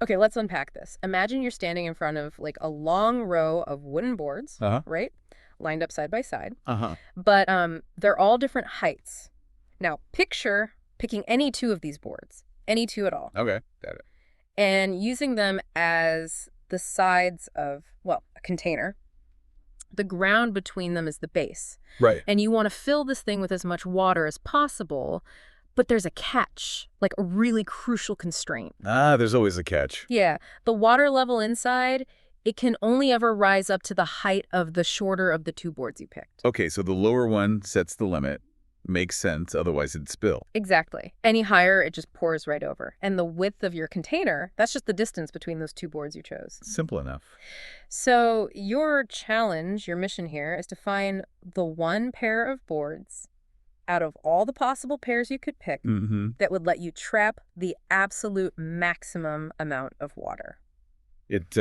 Okay, let's unpack this. Imagine you're standing in front of like a long row of wooden boards, Uh-huh. right? Lined up side by side. Uh-huh. But they're all different heights. Now, picture picking any two of these boards, any two at all, Okay. Got it. and using them as the sides of, well, a container. The ground between them is the base. Right. And you want to fill this thing with as much water as possible, but there's a catch, like a really crucial constraint. There's always a catch. Yeah, the water level inside, it can only ever rise up to the height of the shorter of the two boards you picked. Okay, so the lower one sets the limit. Makes sense, otherwise it'd spill. Exactly. Any higher, it just pours right over. And the width of your container, that's just the distance between those two boards you chose. Simple enough. So your challenge, your mission here, is to find the one pair of boards out of all the possible pairs you could pick Mm-hmm. that would let you trap the absolute maximum amount of water. It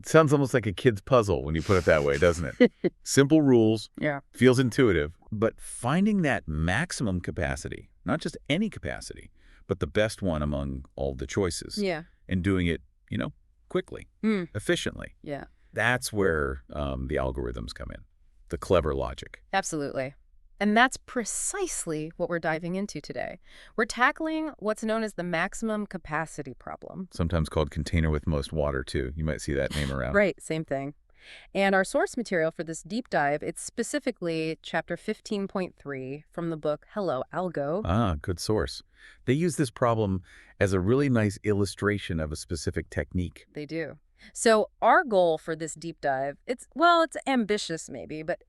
sounds almost like a kid's puzzle when you put it that way, doesn't it? Simple rules, Yeah. feels intuitive, but finding that maximum capacity, not just any capacity, but the best one among all the choices, Yeah. and doing it, quickly, Mm. efficiently. Yeah. That's where the algorithms come in, the clever logic. Absolutely. And that's precisely what we're diving into today. We're tackling what's known as the maximum capacity problem. Sometimes called container with most water, too. You might see that name around. Right, same thing. And our source material for this deep dive, it's specifically chapter 15.3 from the book Hello, Algo. Good source. They use this problem as a really nice illustration of a specific technique. They do. So our goal for this deep dive, it's ambitious maybe, but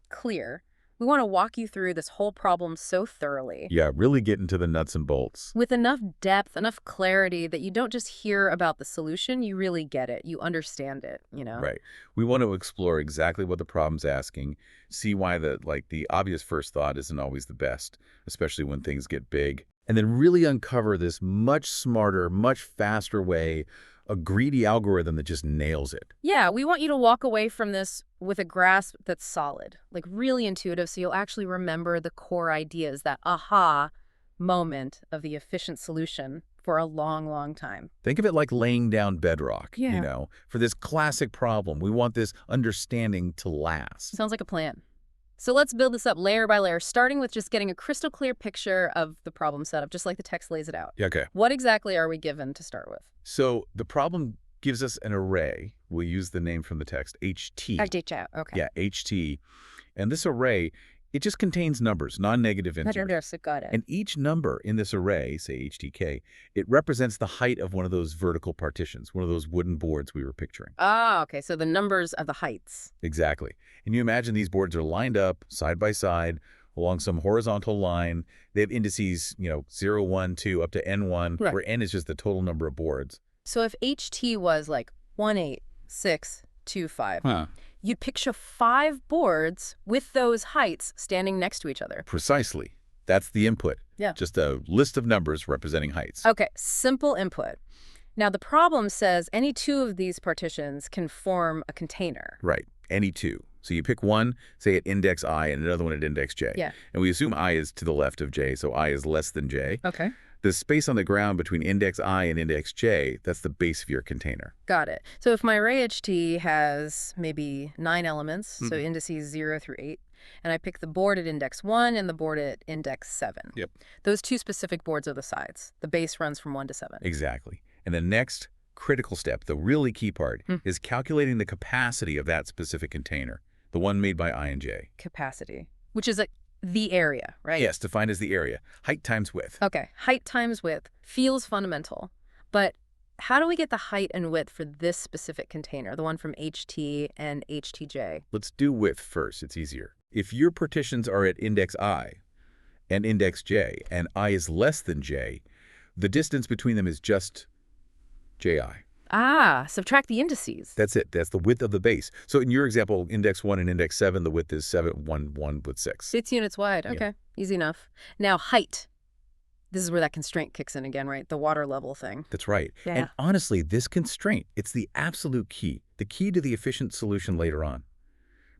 clear. We want to walk you through this whole problem so thoroughly, Yeah, really get into the nuts and bolts. with enough depth, enough clarity that you don't just hear about the solution, you really get it. You understand it. Right. We want to explore exactly what the problem's asking, see why the obvious first thought isn't always the best, especially when things get big, and then really uncover this much smarter, much faster way, a greedy algorithm that just nails it. Yeah, we want you to walk away from this with a grasp that's solid, like really intuitive, so you'll actually remember the core ideas, that aha moment of the efficient solution for a long, long time. Think of it like laying down bedrock, Yeah. For this classic problem. We want this understanding to last. Sounds like a plan. So let's build this up layer by layer, starting with just getting a crystal clear picture of the problem setup, just like the text lays it out. Yeah, okay. What exactly are we given to start with? So the problem gives us an array. We'll use the name from the text, HT. Okay. Yeah, HT. And this array, it just contains numbers, non-negative integers. Got it. And each number in this array, say HTK, it represents the height of one of those vertical partitions, one of those wooden boards we were picturing. Okay. So the numbers of the heights. Exactly. And you imagine these boards are lined up side by side along some horizontal line. They have indices, 0, 1, 2, up to N1, Right. where N is just the total number of boards. So if HT was like 18625, you'd picture 5 boards with those heights standing next to each other. Precisely. That's the input. Yeah. Just a list of numbers representing heights. Okay, simple input. Now the problem says any two of these partitions can form a container. Right. Any two. So you pick one, say at index I, and another one at index J. Yeah. And we assume I is to the left of J, so I is less than J. Okay. The space on the ground between index I and index J, that's the base of your container. Got it. So if my array HT has maybe 9 elements, so indices 0 through 8, and I pick the board at index 1 and the board at index 7. Yep. Those two specific boards are the sides. The base runs from 1 to 7. Exactly. And the next critical step, the really key part, is calculating the capacity of that specific container, the one made by I and J. Capacity, which is the area, right? Yes, defined as the area. Height times width. Okay, height times width feels fundamental, but how do we get the height and width for this specific container, the one from HT and HTJ? Let's do width first. It's easier. If your partitions are at index I and index J, and I is less than J, the distance between them is just Ji. Subtract the indices. That's it. That's the width of the base. So in your example, index 1 and index 7, the width is 7, 1, 1 with 6. 6 units wide. Okay, easy enough. Now, height. This is where that constraint kicks in again, right? The water level thing. That's right. Yeah. And honestly, this constraint, it's the absolute key, the key to the efficient solution later on.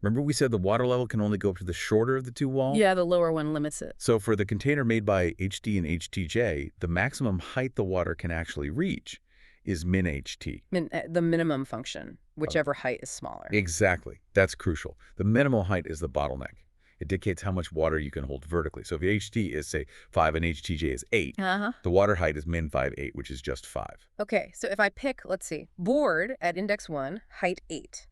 Remember we said the water level can only go up to the shorter of the two walls? Yeah, the lower one limits it. So for the container made by HT and HTJ, the maximum height the water can actually reach is min HT. The minimum function, whichever height is smaller. Exactly. That's crucial. The minimal height is the bottleneck. It dictates how much water you can hold vertically. So if HT is, say, 5 and HTJ is 8, the water height is min 5/8, which is just 5. Okay, so if I pick, let's see, board at index 1, height 8,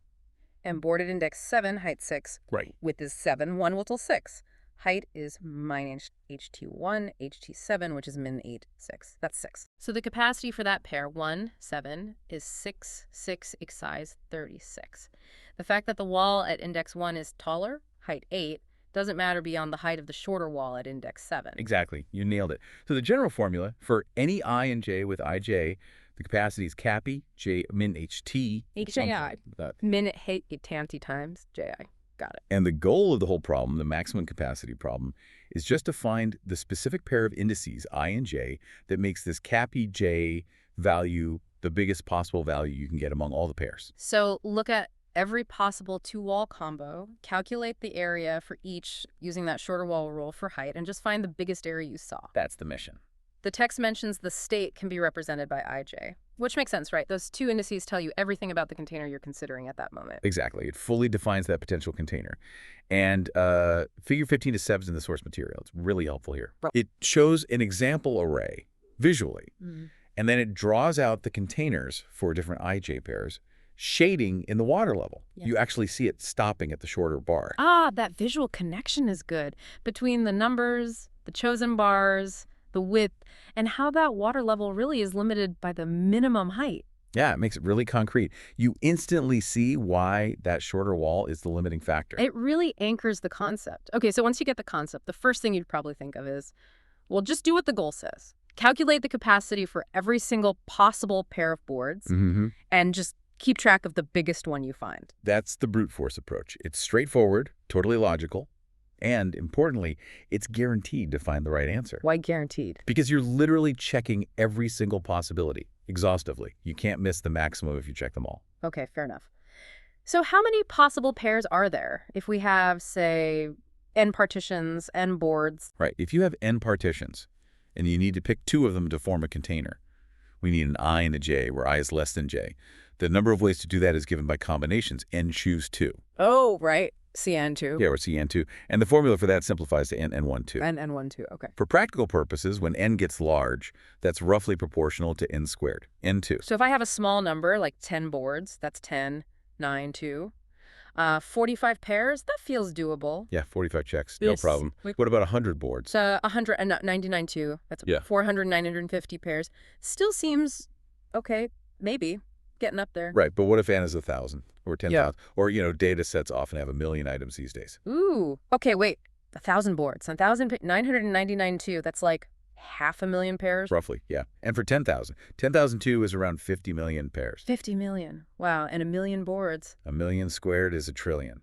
and board at index 7, height 6, Right. width is 7, 1 will till 6. Height is minus HT1, HT7, which is min 8, 6. That's 6. So the capacity for that pair, 1, 7, is 6, 6 excised 36. The fact that the wall at index 1 is taller, height 8, doesn't matter beyond the height of the shorter wall at index 7. Exactly. You nailed it. So the general formula for any I and J with IJ, the capacity is cappy, J min HT. HJI. Minute height tanti times JI. Got it. And the goal of the whole problem, the maximum capacity problem, is just to find the specific pair of indices, I and J, that makes this cappy J value the biggest possible value you can get among all the pairs. So look at every possible two-wall combo, calculate the area for each using that shorter wall rule for height, and just find the biggest area you saw. That's the mission. The text mentions the state can be represented by IJ, which makes sense, right? Those two indices tell you everything about the container you're considering at that moment. Exactly. It fully defines that potential container. And figure 15 to 7 is in the source material. It's really helpful here. Right. It shows an example array visually, and then it draws out the containers for different IJ pairs, shading in the water level. Yes. You actually see it stopping at the shorter bar. Ah, that visual connection is good between the numbers, the chosen bars, the width, and how that water level really is limited by the minimum height. Yeah, it makes it really concrete. You instantly see why that shorter wall is the limiting factor. It really anchors the concept. Okay, so once you get the concept, the first thing you'd probably think of is, well, just do what the goal says. Calculate the capacity for every single possible pair of boards and just keep track of the biggest one you find. That's the brute force approach. It's straightforward, totally logical, and importantly, it's guaranteed to find the right answer. Why guaranteed? Because you're literally checking every single possibility exhaustively. You can't miss the maximum if you check them all. Okay, fair enough. So how many possible pairs are there if we have, say, n partitions, n boards? Right. If you have n partitions and you need to pick 2 of them to form a container, we need an I and a J, where I is less than J. The number of ways to do that is given by combinations, n choose 2. Oh, right. CN2. Yeah, or CN2. And the formula for that simplifies to n, n1, 2. And N1, 2, okay. For practical purposes, when n gets large, that's roughly proportional to n squared, n2. So if I have a small number, like 10 boards, that's 10, 9, 2. 45 pairs, that feels doable. Yeah, 45 checks, no Yes. problem. What about 100 boards? So 199, 2. That's 400, 950 pairs. Still seems okay, maybe. Getting up there. Right, but what if n is 1,000 or 10,000? Or, data sets often have 1 million items these days. Ooh. Okay, wait. 1,000 boards. 999, 2. That's like 500,000 pairs. Roughly, yeah. And for 10,000. 10,002 is around 50 million pairs. 50 million. Wow, and 1 million boards. 1 million squared is 1 trillion.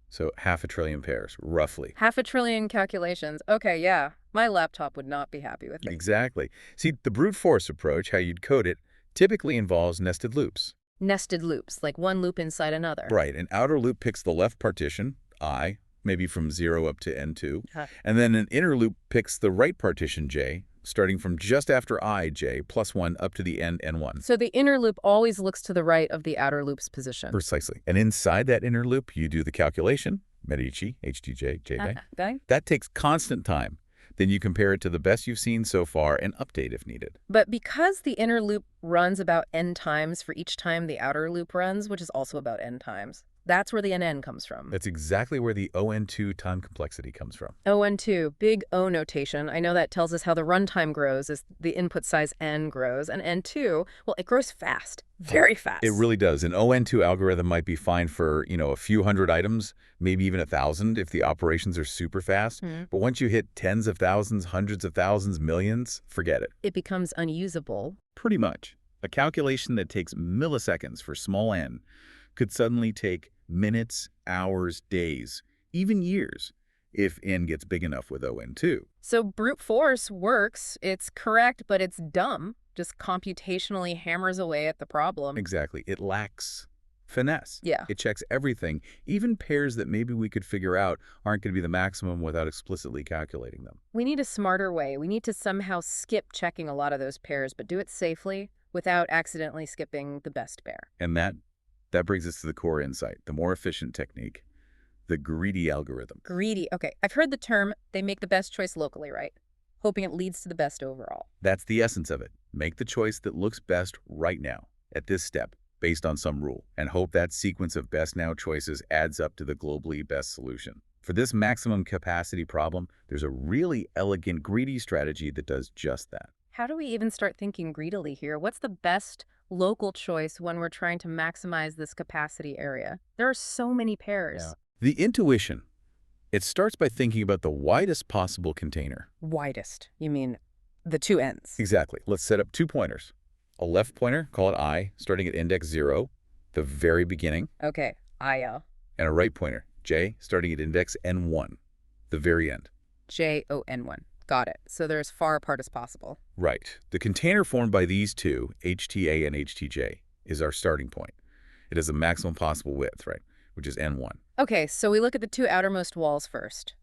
So 500 billion pairs, roughly. 500 billion calculations. Okay, yeah. My laptop would not be happy with it. Exactly. See, the brute force approach, how you'd code it, typically involves nested loops. Nested loops, like one loop inside another. Right. An outer loop picks the left partition, I, maybe from 0 up to n2. And then an inner loop picks the right partition, j, starting from just after I, j, plus 1 up to the end, n1. So the inner loop always looks to the right of the outer loop's position. Precisely. And inside that inner loop, you do the calculation, Medici, HTJ, JJ. Okay. That takes constant time. Then you compare it to the best you've seen so far and update if needed. But because the inner loop runs about n times for each time the outer loop runs, which is also about n times, that's where the NN comes from. That's exactly where the ON2 time complexity comes from. ON2, big O notation. I know that tells us how the runtime grows as the input size n grows. And N2, well, it grows fast, very fast. It really does. An ON2 algorithm might be fine for, a few hundred items, maybe even 1,000 if the operations are super fast. But once you hit tens of thousands, hundreds of thousands, millions, forget it. It becomes unusable. Pretty much. A calculation that takes milliseconds for small n could suddenly take minutes, hours, days, even years, if n gets big enough with ON2. So brute force works. It's correct, but it's dumb. Just computationally hammers away at the problem. Exactly. It lacks finesse. Yeah. It checks everything. Even pairs that maybe we could figure out aren't going to be the maximum without explicitly calculating them. We need a smarter way. We need to somehow skip checking a lot of those pairs, but do it safely, without accidentally skipping the best pair. And that brings us to the core insight, the more efficient technique, the greedy algorithm. Greedy. Okay, I've heard the term, they make the best choice locally, right? Hoping it leads to the best overall. That's the essence of it. Make the choice that looks best right now, at this step, based on some rule, and hope that sequence of best now choices adds up to the globally best solution. For this maximum capacity problem, there's a really elegant greedy strategy that does just that. How do we even start thinking greedily here? What's the best local choice when we're trying to maximize this capacity area? There are so many pairs. Yeah. The intuition, it starts by thinking about the widest possible container. Widest. You mean the two ends? Exactly. Let's set up 2 pointers. A left pointer, call it I, starting at index 0, the very beginning. Okay, IO. And a right pointer, J, starting at index N1, the very end. JON1. Got it. So they're as far apart as possible. Right. The container formed by these two, HTA and HTJ, is our starting point. It has a maximum possible width, right, which is N1. Okay, so we look at the two outermost walls first.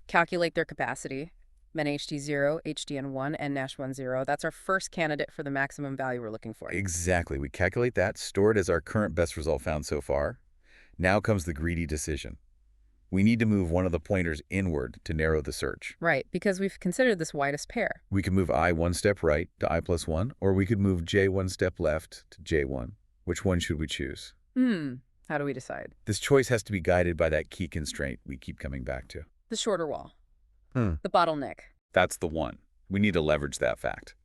Calculate their capacity. Men HT0, HDN1, and Nash10. That's our first candidate for the maximum value we're looking for. Exactly. We calculate that, store it as our current best result found so far. Now comes the greedy decision. We need to move one of the pointers inward to narrow the search. Right, because we've considered this widest pair. We could move I 1 step right to I plus 1, or we could move J 1 step left to J1. Which one should we choose? How do we decide? This choice has to be guided by that key constraint we keep coming back to. The shorter wall. The bottleneck. That's the one. We need to leverage that fact.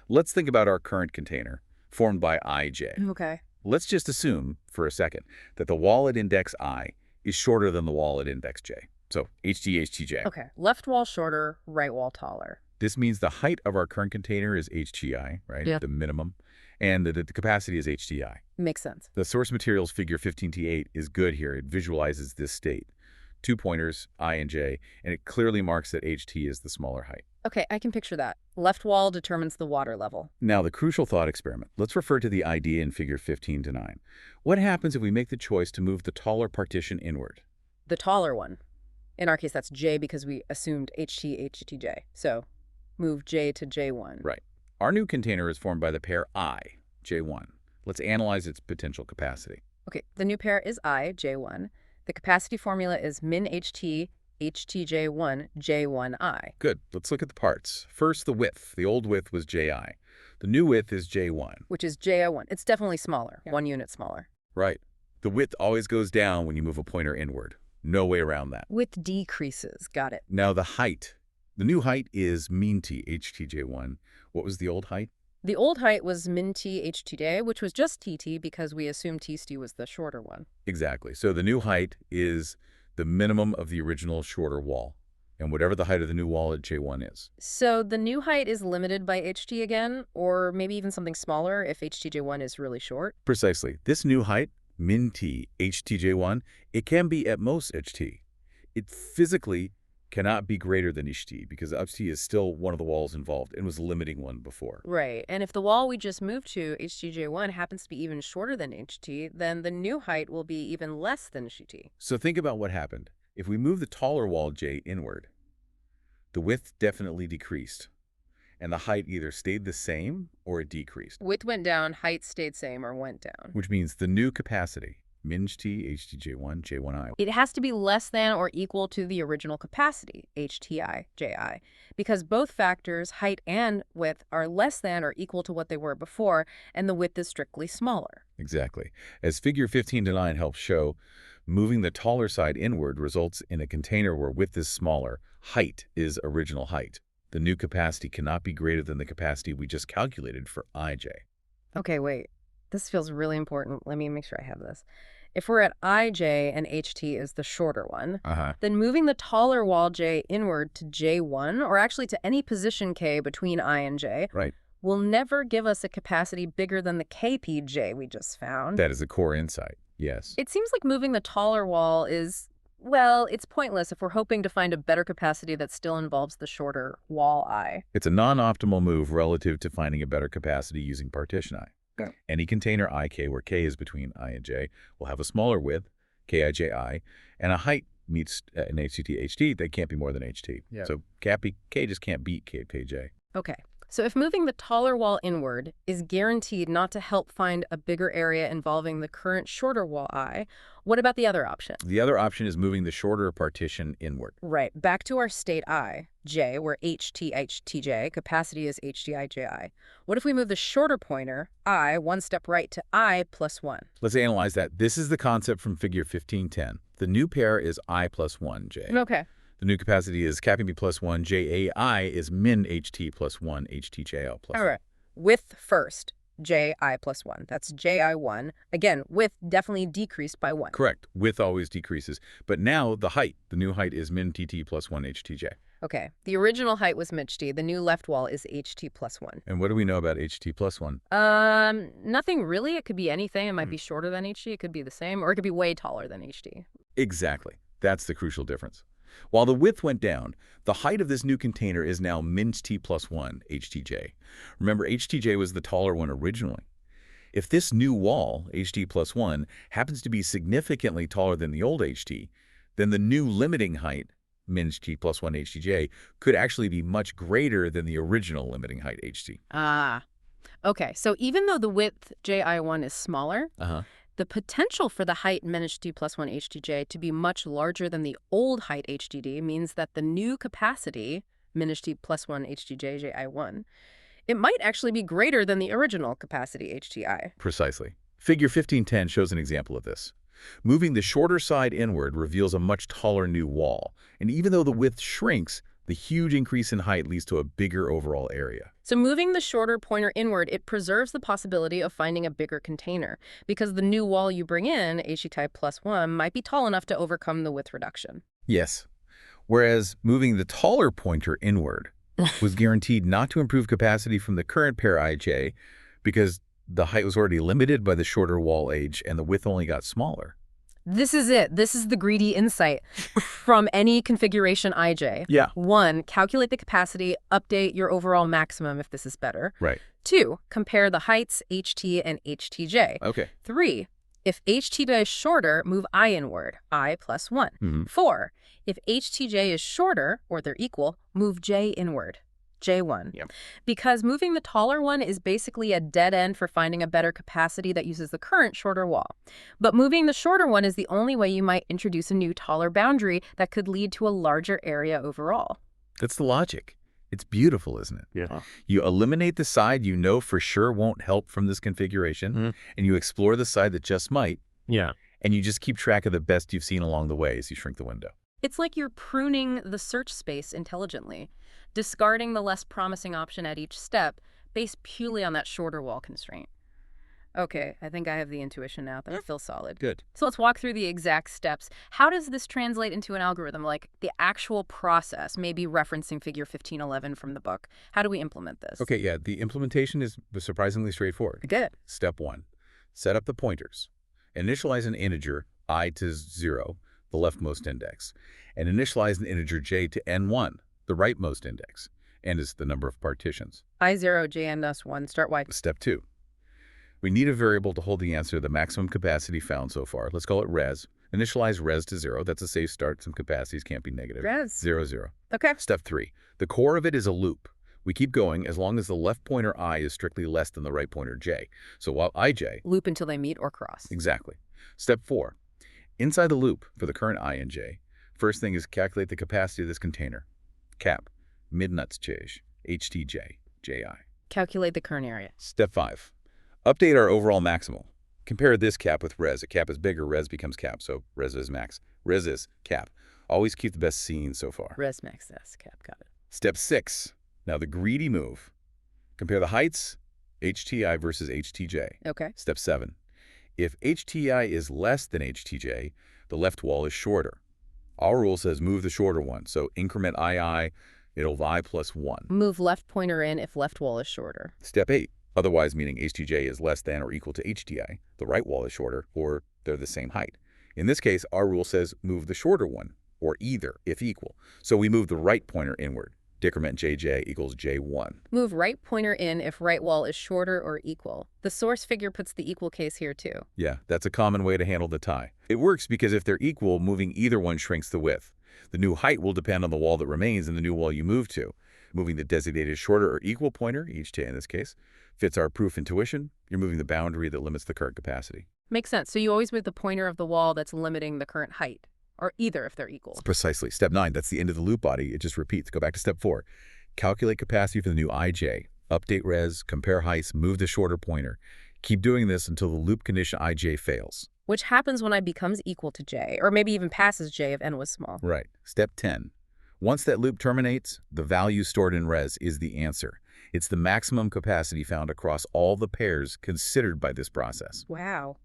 Let's think about our current container, formed by IJ. Okay. Let's just assume, for a second, that the wall at index I is shorter than the wall at index J. So HTJ. Okay. Left wall shorter, right wall taller. This means the height of our current container is HTI, right? Yeah. The minimum. And the capacity is HTI. Makes sense. The source materials figure 15T8 is good here. It visualizes this state. 2 pointers, I and J, and it clearly marks that HT is the smaller height. Okay, I can picture that. Left wall determines the water level. Now, the crucial thought experiment. Let's refer to the idea in figure 15-9. What happens if we make the choice to move the taller partition inward? The taller one. In our case, that's J because we assumed HTJ. So move J to J1. Right. Our new container is formed by the pair I, J1. Let's analyze its potential capacity. Okay, the new pair is I, J1. The capacity formula is min HT, HTJ1, J1I. Good. Let's look at the parts. First, the width. The old width was JI. The new width is J1. Which is JO1. It's definitely smaller, Yeah. 1 unit smaller. Right. The width always goes down when you move a pointer inward. No way around that. Width decreases. Got it. Now the height. The new height is mean T, HTJ1. What was the old height? The old height was min T HTJ, which was just TT because we assumed TST was the shorter one. Exactly. So the new height is the minimum of the original shorter wall, and whatever the height of the new wall at J1 is. So the new height is limited by HT again, or maybe even something smaller if HTJ1 is really short? Precisely. This new height, min T, HTJ1, it can be at most HT. It physically cannot be greater than HT because HT is still one of the walls involved and was a limiting one before. Right. And if the wall we just moved to, HTJ1, happens to be even shorter than HT, then the new height will be even less than HT. So think about what happened. If we move the taller wall J inward, the width definitely decreased, and the height either stayed the same or it decreased. Width went down, height stayed same or went down. Which means the new capacity, min T, HTJ1, J1I. It has to be less than or equal to the original capacity, HTI, JI, because both factors, height and width, are less than or equal to what they were before, and the width is strictly smaller. Exactly. As figure 15-9 helps show, moving the taller side inward results in a container where width is smaller, height is original height. The new capacity cannot be greater than the capacity we just calculated for IJ. Okay, wait. This feels really important. Let me make sure I have this. If we're at IJ and HT is the shorter one, then moving the taller wall J inward to J1, or actually to any position K between I and J, Right. will never give us a capacity bigger than the KPJ we just found. That is a core insight, yes. It seems like moving the taller wall is, well, it's pointless if we're hoping to find a better capacity that still involves the shorter wall I. It's a non-optimal move relative to finding a better capacity using partition I. Yeah. Any container IK where K is between I and J will have a smaller width, KIJI, and a height meets an HT, HT that can't be more than HT. Yeah. So K just can't beat KPJ. Okay, So if moving the taller wall inward is guaranteed not to help find a bigger area involving the current shorter wall I, what about the other option? The other option is moving the shorter partition inward. Right, back to our state I, J, where HTJ, capacity is HTIJI. What if we move the shorter pointer, I, one step right to I plus 1? Let's analyze that. This is the concept from figure 1510. The new pair is I plus 1, J. Okay. The new capacity is capping B plus 1, JAI is min HT plus 1, HTJL plus 1. All right. Width first, JI plus 1. That's JI1. Again, width definitely decreased by 1. Correct. Width always decreases. But now the height, the new height is min TT plus 1 HTJ. Okay. The original height was MHT. The new left wall is HT plus 1. And what do we know about HT plus 1? Nothing really. It could be anything. It might be shorter than HT. It could be the same, or it could be way taller than HT. Exactly. That's the crucial difference. While the width went down, the height of this new container is now min T plus 1, HTJ. Remember, HTJ was the taller one originally. If this new wall, HT plus 1, happens to be significantly taller than the old HT, then the new limiting height, min T plus 1, HTJ, could actually be much greater than the original limiting height, HT. Ah. Okay, so even though the width JI1 is smaller, the potential for the height -d plus 1 HTJ to be much larger than the old height HTD means that the new capacity, -d plus 1 HTJ JI1, it might actually be greater than the original capacity HTI. Precisely. Figure 1510 shows an example of this. Moving the shorter side inward reveals a much taller new wall, and even though the width shrinks, the huge increase in height leads to a bigger overall area. So moving the shorter pointer inward, it preserves the possibility of finding a bigger container, because the new wall you bring in, HT plus 1, might be tall enough to overcome the width reduction. Yes. Whereas moving the taller pointer inward was guaranteed not to improve capacity from the current pair IJ, because the height was already limited by the shorter wall age and the width only got smaller. This is it. This is the greedy insight from any configuration IJ. Yeah. 1, calculate the capacity, update your overall maximum if this is better. Right. 2, compare the heights HT and HTJ. Okay. 3, if HTJ is shorter, move I inward, I plus 1. 4, if HTJ is shorter, or they're equal, move J inward, J1. Yep. Because moving the taller one is basically a dead end for finding a better capacity that uses the current shorter wall. But moving the shorter one is the only way you might introduce a new taller boundary that could lead to a larger area overall. That's the logic. It's beautiful, isn't it? Yeah. You eliminate the side you know for sure won't help from this configuration, and you explore the side that just might, Yeah. and you just keep track of the best you've seen along the way as you shrink the window. It's like you're pruning the search space intelligently, discarding the less promising option at each step based purely on that shorter wall constraint. Okay, I think I have the intuition now. That feels solid. Good. So let's walk through the exact steps. How does this translate into an algorithm, like the actual process, maybe referencing figure 1511 from the book? How do we implement this? Okay, yeah, the implementation is surprisingly straightforward. Good. Step 1, set up the pointers. Initialize an integer, I to 0, the leftmost index, and initialize an integer j to n1, the rightmost index, and is the number of partitions. I0, JN-1, start Y. Step 2, we need a variable to hold the answer to the maximum capacity found so far. Let's call it res. Initialize res to 0. That's a safe start. Some capacities can't be negative. Res. 0, 0. Okay. Step 3, the core of it is a loop. We keep going as long as the left pointer I is strictly less than the right pointer j. So while ij... Loop until they meet or cross. Exactly. Step 4, inside the loop for the current I and j, first thing is calculate the capacity of this container. Cap, mid-nuts j, htj, ji. Calculate the current area. Step 5, update our overall maximal. Compare this cap with res. A cap is bigger, res becomes cap, so res is max. Res is cap. Always keep the best seen so far. Res max S cap, got it. Step 6, now the greedy move. Compare the heights, HTI versus HTJ. Okay. Step 7, if HTI is less than HTJ, the left wall is shorter. Our rule says move the shorter one, so increment II, it'll I plus 1. Move left pointer in if left wall is shorter. Step 8, otherwise meaning HTJ is less than or equal to HTI, the right wall is shorter, or they're the same height. In this case, our rule says move the shorter one, or either, if equal. So we move the right pointer inward. Decrement JJ equals J1. Move right pointer in if right wall is shorter or equal. The source figure puts the equal case here too. Yeah, that's a common way to handle the tie. It works because if they're equal, moving either one shrinks the width. The new height will depend on the wall that remains and the new wall you move to. Moving the designated shorter or equal pointer, each to in this case, fits our proof intuition. You're moving the boundary that limits the current capacity. Makes sense. So you always move the pointer of the wall that's limiting the current height, or either if they're equal. Precisely. Step 9, that's the end of the loop body. It just repeats. Go back to step 4. Calculate capacity for the new ij. Update res, compare heights, move the shorter pointer. Keep doing this until the loop condition ij fails. Which happens when I becomes equal to j, or maybe even passes j if n was small. Right. Step 10. Once that loop terminates, the value stored in res is the answer. It's the maximum capacity found across all the pairs considered by this process. Wow.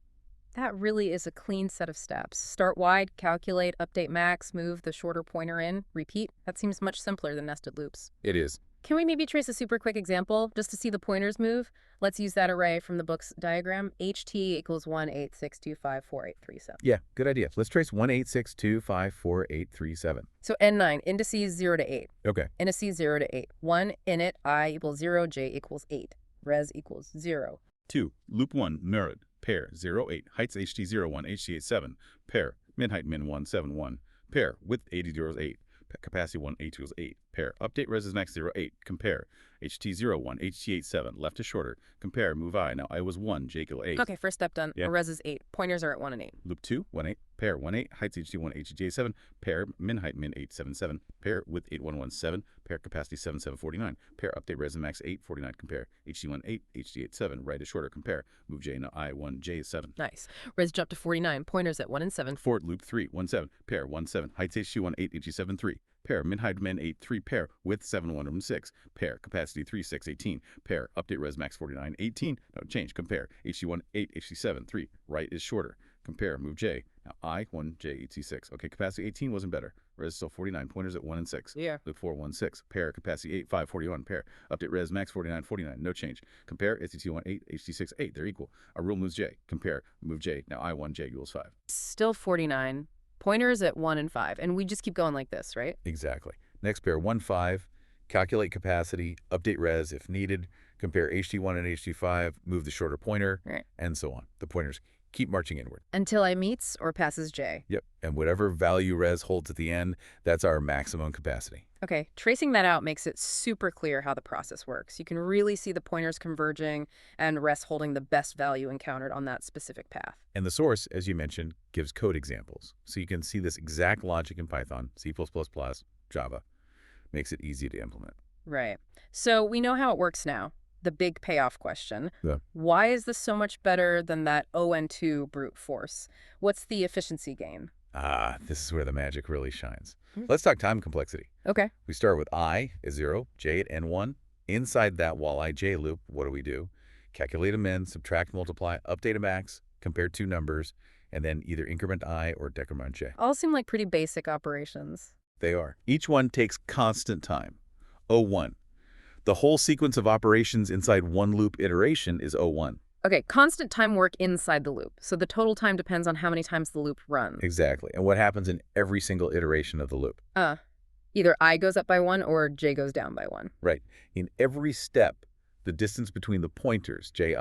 That really is a clean set of steps. Start wide, calculate, update max, move the shorter pointer in, repeat. That seems much simpler than nested loops. It is. Can we maybe trace a super quick example just to see the pointers move? Let's use that array from the book's diagram. HT equals 186254837. Yeah, good idea. Let's trace 186254837. So N9, indices 0 to 8. Okay. Indices 0 to 8. 1 init I equals 0, j equals 8. Res equals 0. 2. Loop 1, mirrored. Pair 0, 8. Heights HT0, 1, HT8, 7. Pair min height min 1, 7, 1. Pair width 80 0 8. Capacity 1, H equals 8. Pair update res is max 0, 8. Compare HT0, 1, HT8, 7. Left is shorter. Compare move I. Now I was 1, j equal 8. Okay, first step done. Yeah. Res is 8. Pointers are at 1 and 8. Loop 2, 1, 8. Pair 1, 8. Heights HT1, HT8, 7. Pair min height min 8, 7, 7. Pair width 8, 1, 1, 7. Pair capacity 7, 7, 49. Pair update res is max 8, 49. Compare HT1, 8, HT8, 7. Right is shorter. Compare move j. Now I, 1, j is 7. Nice. Res jumped to 49. Pointers at 1 and 7. Fort loop 3, 1, 7. Pair 1, 7. Heights HT1, 8, HT7, 3. Pair min height min 8, 3. Pair width 7, 1, 1, 6. Pair capacity 3, 6, 18. Pair update res max 49, 18. No change. Compare HT1, 8, HT7, 3. Right is shorter. Compare move j. Now I, 1, j, HT6. Okay, capacity 18 wasn't better. Res still 49. Pointers at 1 and 6. Yeah. Loop 4, 1, 6. Pair capacity 8, 5, 41. Pair update res max 49, 49. No change. Compare HT1, 8, HT6, 8. They're equal. Our rule moves j. Compare move j. Now I, 1, j equals 5. Still 49. Pointers at 1 and 5. And we just keep going like this, right? Exactly. Next pair, 1, 5. Calculate capacity, update res if needed. Compare HT1 and HT5, move the shorter pointer, Right. and so on. The pointers keep marching inward. Until I meets or passes j. Yep. And whatever value res holds at the end, that's our maximum capacity. Okay, tracing that out makes it super clear how the process works. You can really see the pointers converging and res holding the best value encountered on that specific path. And the source, as you mentioned, gives code examples. So you can see this exact logic in Python, C++, Java. Makes it easy to implement. Right. So we know how it works now. The big payoff question. Yeah. Why is this so much better than that ON2 brute force? What's the efficiency gain? Ah, this is where the magic really shines. Hmm. Let's talk time complexity. Okay. We start with I is 0, j at n1. Inside that while ij loop, what do? Calculate a min, subtract, multiply, update a max, compare two numbers, and then either increment I or decrement j. All seem like pretty basic operations. They are. Each one takes constant time. O1. The whole sequence of operations inside one loop iteration is O1. Okay, constant time work inside the loop. So the total time depends on how many times the loop runs. Exactly. And what happens in every single iteration of the loop. Either I goes up by 1 or j goes down by 1. Right. In every step, the distance between the pointers, ji,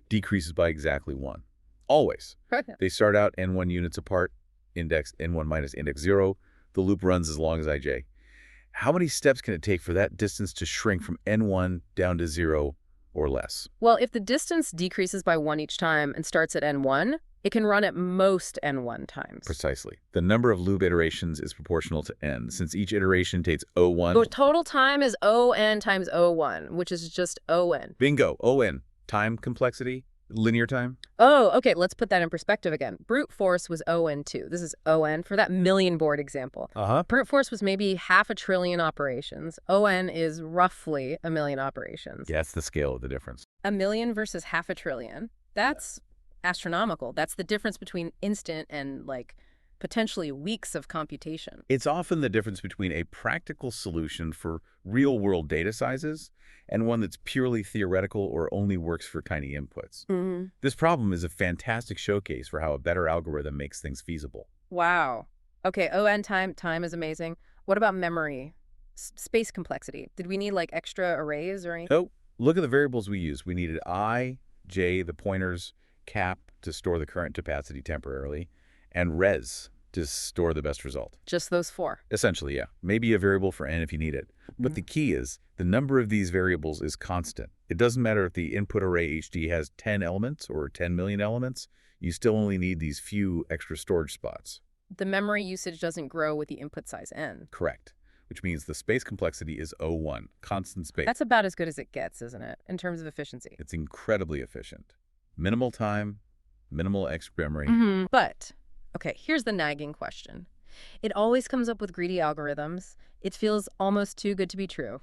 decreases by exactly 1. Always. They start out n1 units apart, index n1 minus index 0. The loop runs as long as ij. How many steps can it take for that distance to shrink from n1 down to 0 or less? Well, if the distance decreases by 1 each time and starts at n1, it can run at most n1 times. Precisely. The number of loop iterations is proportional to n. Since each iteration takes O1. The total time is On times O1, which is just On. Bingo. On. Time complexity. Linear time. Oh, okay, let's put that in perspective again. Brute force was On2. This is On for that million board example. Brute force was maybe 500 billion operations. On is roughly 1 million operations. Yeah, that's the scale of the difference. 1 million versus 500 billion. That's astronomical. That's the difference between instant and, like, potentially weeks of computation. It's often the difference between a practical solution for real-world data sizes and one that's purely theoretical or only works for tiny inputs. Mm-hmm. This problem is a fantastic showcase for how a better algorithm makes things feasible. Wow. Okay, On time is amazing. What about memory? Space complexity. Did we need, like, extra arrays or anything? Oh, look at the variables we used. We needed I, j, the pointers, cap to store the current capacity temporarily, and res to store the best result. Just those 4. Essentially, yeah. Maybe a variable for n if you need it. But the key is the number of these variables is constant. It doesn't matter if the input array HD has 10 elements or 10 million elements. You still only need these few extra storage spots. The memory usage doesn't grow with the input size n. Correct. Which means the space complexity is O1, constant space. That's about as good as it gets, isn't it, in terms of efficiency? It's incredibly efficient. Minimal time, minimal extra memory. But, okay, here's the nagging question. It always comes up with greedy algorithms. It feels almost too good to be true.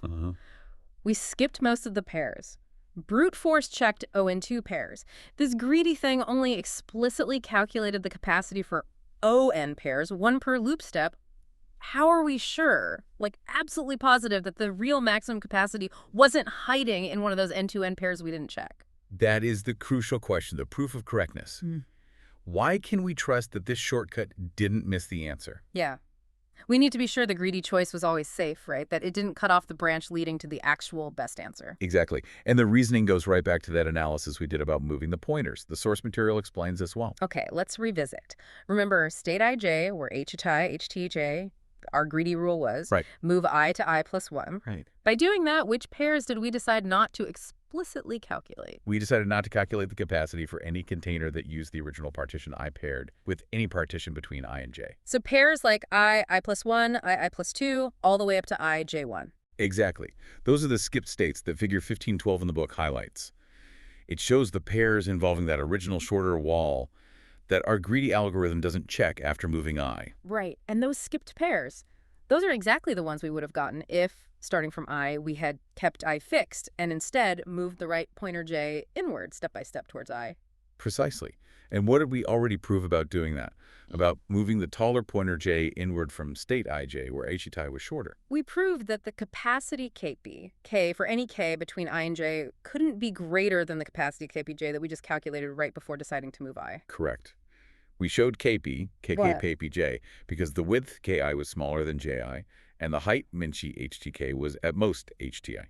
We skipped most of the pairs. Brute force checked O and 2 pairs. This greedy thing only explicitly calculated the capacity for ON pairs, 1 per loop step. How are we sure, like absolutely positive, that the real maximum capacity wasn't hiding in one of those N2N pairs we didn't check? That is the crucial question, the proof of correctness. Why can we trust that this shortcut didn't miss the answer? Yeah. We need to be sure the greedy choice was always safe, right? That it didn't cut off the branch leading to the actual best answer. Exactly. And the reasoning goes right back to that analysis we did about moving the pointers. The source material explains this well. Okay, let's revisit. Remember, state ij, where HTJ, our greedy rule was, move I to I plus 1. By doing that, which pairs did we decide not to explicitly calculate? We decided not to calculate the capacity for any container that used the original partition I paired with any partition between I and j. So pairs like I plus 1, I plus 2, all the way up to I, j1. Exactly. Those are the skipped states that figure 1512 in the book highlights. It shows the pairs involving that original shorter wall that our greedy algorithm doesn't check after moving I. Right, and those skipped pairs, those are exactly the ones we would have gotten if, starting from I, we had kept I fixed and instead moved the right pointer j inward step by step towards I. Precisely. And what did we already prove about doing that? About moving the taller pointer j inward from state ij, where HTI was shorter? We proved that the capacity Kp, k for any k between I and j, couldn't be greater than the capacity Kpj that we just calculated right before deciding to move I. Correct. We showed Kp, Kpj, because the width Ki was smaller than Ji, and the height Minchi HTK was at most HTI.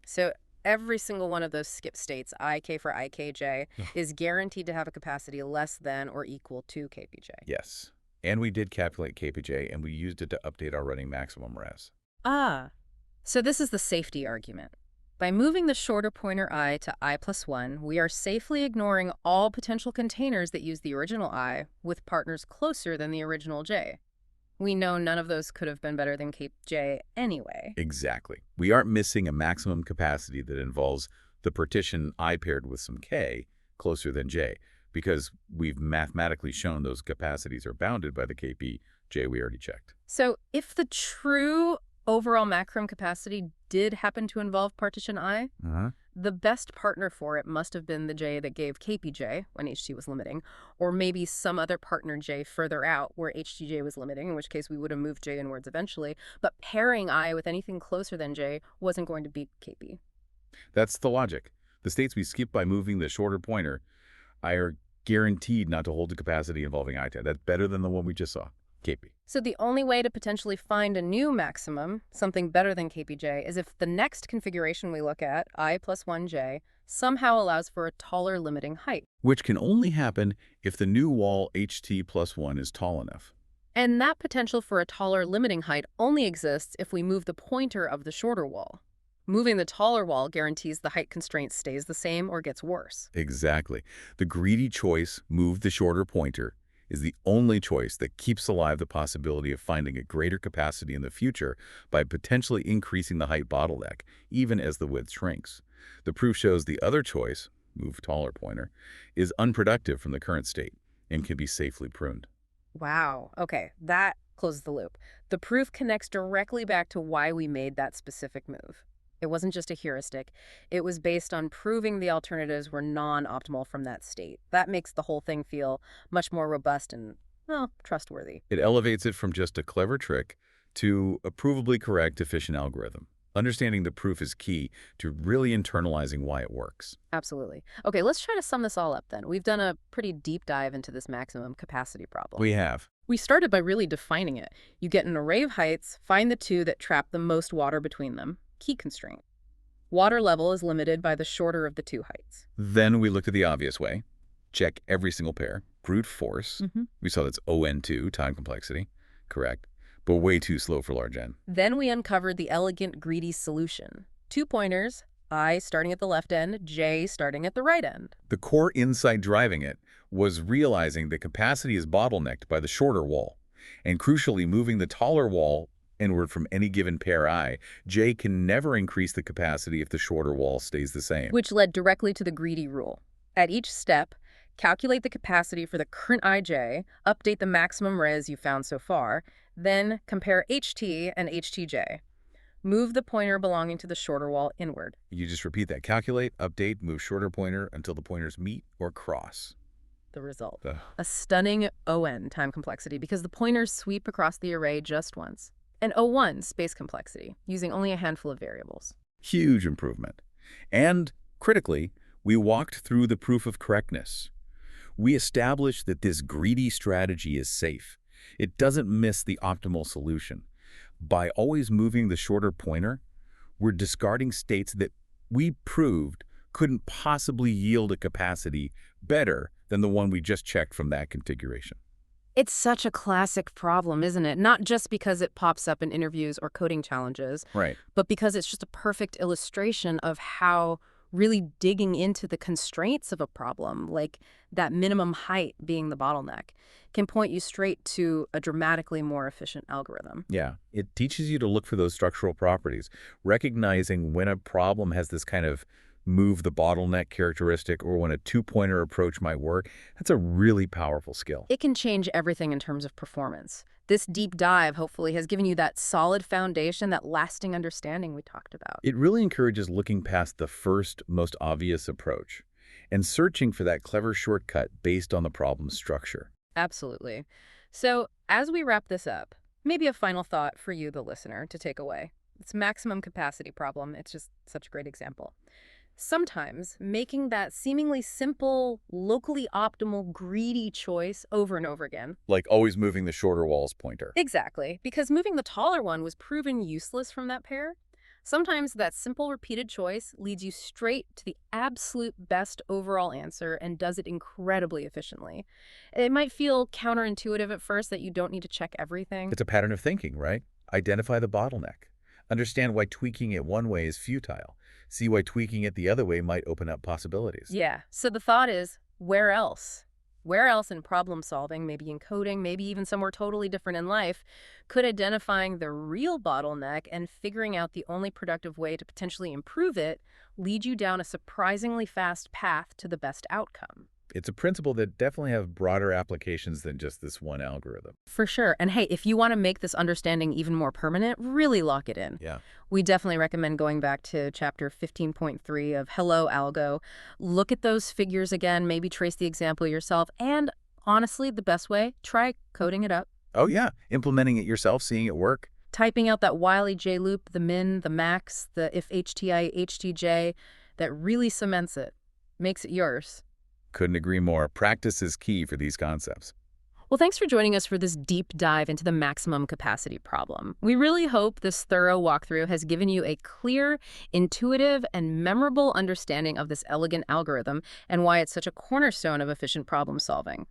So every single one of those skip states, Ik for Ikj, is guaranteed to have a capacity less than or equal to Kpj. Yes. And we did calculate Kpj, and we used it to update our running maximum res. Ah, so this is the safety argument. By moving the shorter pointer I to I plus 1, we are safely ignoring all potential containers that use the original I with partners closer than the original j. We know none of those could have been better than Kj anyway. Exactly. We aren't missing a maximum capacity that involves the partition I paired with some k closer than j, because we've mathematically shown those capacities are bounded by the Kp j we already checked. So if the true overall maximum capacity did happen to involve partition I, the best partner for it must have been the j that gave Kpj when HT was limiting, or maybe some other partner j further out where HTJ was limiting, in which case we would have moved j inwards eventually, but pairing I with anything closer than j wasn't going to beat Kp. That's the logic. The states we skip by moving the shorter pointer are guaranteed not to hold the capacity involving I. That's better than the one we just saw. Kp. So the only way to potentially find a new maximum, something better than Kpj, is if the next configuration we look at, I plus 1j, somehow allows for a taller limiting height. Which can only happen if the new wall HT plus 1 is tall enough. And that potential for a taller limiting height only exists if we move the pointer of the shorter wall. Moving the taller wall guarantees the height constraint stays the same or gets worse. Exactly. The greedy choice, move the shorter pointer, is the only choice that keeps alive the possibility of finding a greater capacity in the future by potentially increasing the height bottleneck, even as the width shrinks. The proof shows the other choice, move taller pointer, is unproductive from the current state and can be safely pruned. Wow. Okay, that closes the loop. The proof connects directly back to why we made that specific move. It wasn't just a heuristic. It was based on proving the alternatives were non-optimal from that state. That makes the whole thing feel much more robust and, well, trustworthy. It elevates it from just a clever trick to a provably correct, efficient algorithm. Understanding the proof is key to really internalizing why it works. Absolutely. Okay, let's try to sum this all up then. We've done a pretty deep dive into this maximum capacity problem. We have. We started by really defining it. You get an array of heights, find the two that trap the most water between them. Key constraint. Water level is limited by the shorter of the two heights. Then we looked at the obvious way. check every single pair. Brute force. We saw that's ON2, time complexity. Correct. But way too slow for large N. Then we uncovered the elegant, greedy solution. 2 pointers, I starting at the left end, J starting at the right end. The core insight driving it was realizing that capacity is bottlenecked by the shorter wall. And crucially, moving the taller wall inward from any given pair I, J can never increase the capacity if the shorter wall stays the same. Which led directly to the greedy rule. At each step, calculate the capacity for the current IJ, update the maximum res you found so far, then compare HT and HTJ. Move the pointer belonging to the shorter wall inward. You just repeat that. Calculate, update, move shorter pointer until the pointers meet or cross. The result. Ugh. A stunning ON time complexity because the pointers sweep across the array just once. And O1 space complexity, using only a handful of variables. Huge improvement. And, critically, we walked through the proof of correctness. We established that this greedy strategy is safe. It doesn't miss the optimal solution. By always moving the shorter pointer, we're discarding states that we proved couldn't possibly yield a capacity better than the one we just checked from that configuration. It's such a classic problem, isn't it? Not just because it pops up in interviews or coding challenges, Right. but because it's just a perfect illustration of how really digging into the constraints of a problem, like that minimum height being the bottleneck, can point you straight to a dramatically more efficient algorithm. Yeah, it teaches you to look for those structural properties, recognizing when a problem has this kind of move the bottleneck characteristic or when a two-pointer approach might work. That's a really powerful skill. It can change everything in terms of performance. This deep dive, hopefully, has given you that solid foundation, that lasting understanding we talked about. It really encourages looking past the first, most obvious approach and searching for that clever shortcut based on the problem's structure. Absolutely. So, as we wrap this up, maybe a final thought for you, the listener, to take away. It's maximum capacity problem. It's just such a great example. Sometimes making that seemingly simple, locally optimal, greedy choice over and over again. Like always moving the shorter walls pointer. Exactly, because moving the taller one was proven useless from that pair. Sometimes that simple repeated choice leads you straight to the absolute best overall answer and does it incredibly efficiently. It might feel counterintuitive at first that you don't need to check everything. It's a pattern of thinking, right? Identify the bottleneck. Understand why tweaking it one way is futile. See why tweaking it the other way might open up possibilities. Yeah, so the thought is, where else? Where else in problem solving, maybe in coding, maybe even somewhere totally different in life, could identifying the real bottleneck and figuring out the only productive way to potentially improve it lead you down a surprisingly fast path to the best outcome? It's a principle that definitely have broader applications than just this one algorithm. For sure. And hey, if you want to make this understanding even more permanent, really lock it in. Yeah. We definitely recommend going back to chapter 15.3 of Hello Algo. Look at those figures again, maybe trace the example yourself, and honestly, the best way, try coding it up. Oh, yeah. Implementing it yourself, seeing it work. Typing out that wily J loop, the min, the max, the if HTI, HTJ, that really cements it, makes it yours. Couldn't agree more. Practice is key for these concepts. Well, thanks for joining us for this deep dive into the maximum capacity problem. We really hope this thorough walkthrough has given you a clear, intuitive, and memorable understanding of this elegant algorithm and why it's such a cornerstone of efficient problem solving.